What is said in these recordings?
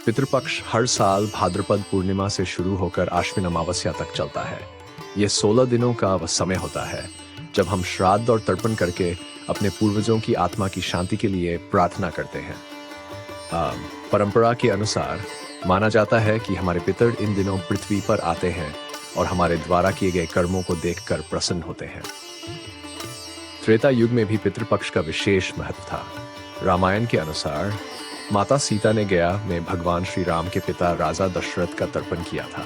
पितृपक्ष हर साल भाद्रपद पूर्णिमा से शुरू होकर आश्विन अमावस्या तक चलता है। ये 16 दिनों का वह समय होता है जब हम श्राद्ध और तर्पण करके अपने पूर्वजों की आत्मा की शांति के लिए प्रार्थना करते हैं। परंपरा के अनुसार माना जाता है कि हमारे पितर इन दिनों पृथ्वी पर आते हैं और हमारे द्वारा किए गए कर्मों को देखकर प्रसन्न होते हैं। त्रेता युग में भी पितृपक्ष का विशेष महत्व था। रामायण के अनुसार माता सीता ने गया में भगवान श्री राम के पिता राजा दशरथ का तर्पण किया था।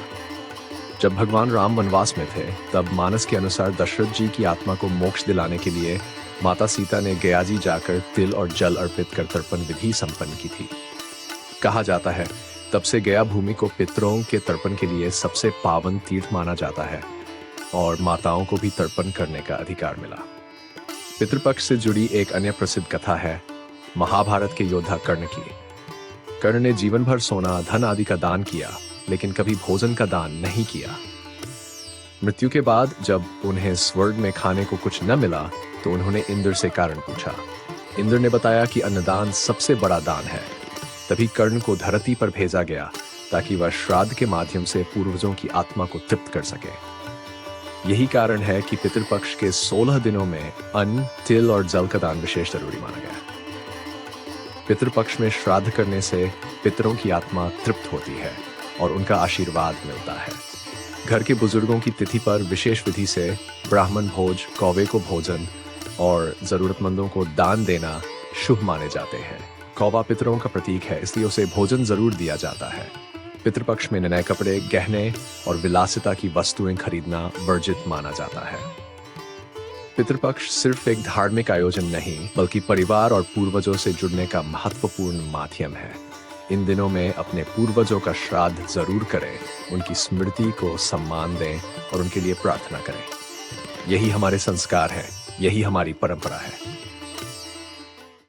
जब भगवान राम वनवास में थे तब मानस के अनुसार दशरथ जी की आत्मा को मोक्ष दिलाने के लिए माता सीता ने गया जी जाकर तिल और जल अर्पित कर तर्पण विधि संपन्न की थी। कहा जाता है तब से गया भूमि को पितरों के तर्पण के लिए सबसे पावन तीर्थ माना जाता है और माताओं को भी तर्पण करने का अधिकार मिला। पितृपक्ष से जुड़ी एक अन्य प्रसिद्ध कथा है महाभारत के योद्धा कर्ण की। कर्ण ने जीवन भर सोना धन आदि का दान किया लेकिन कभी भोजन का दान नहीं किया। मृत्यु के बाद जब उन्हें स्वर्ग में खाने को कुछ न मिला तो उन्होंने इंद्र से कारण पूछा। इंद्र ने बताया कि अन्नदान सबसे बड़ा दान है। तभी कर्ण को धरती पर भेजा गया ताकि वह श्राद्ध के माध्यम से पूर्वजों की आत्मा को तृप्त कर सके। यही कारण है कि पितृपक्ष के 16 दिनों में अन्न, तिल और जल का दान विशेष जरूरी माना गया। पितृपक्ष में श्राद्ध करने से पितरों की आत्मा तृप्त होती है और उनका आशीर्वाद मिलता है। घर के बुजुर्गों की तिथि पर विशेष विधि से ब्राह्मण भोज, कौवे को भोजन और जरूरतमंदों को दान देना शुभ माने जाते हैं। कौवा पितरों का प्रतीक है, इसलिए उसे भोजन जरूर दिया जाता है। पितृपक्ष में नए कपड़े, गहने और विलासिता की वस्तुएं खरीदना वर्जित माना जाता है। पितृपक्ष सिर्फ एक धार्मिक आयोजन नहीं बल्कि परिवार और पूर्वजों से जुड़ने का महत्वपूर्ण माध्यम है। इन दिनों में अपने पूर्वजों का श्राद्ध जरूर करें, उनकी स्मृति को सम्मान दें और उनके लिए प्रार्थना करें। यही हमारे संस्कार है, यही हमारी परंपरा है।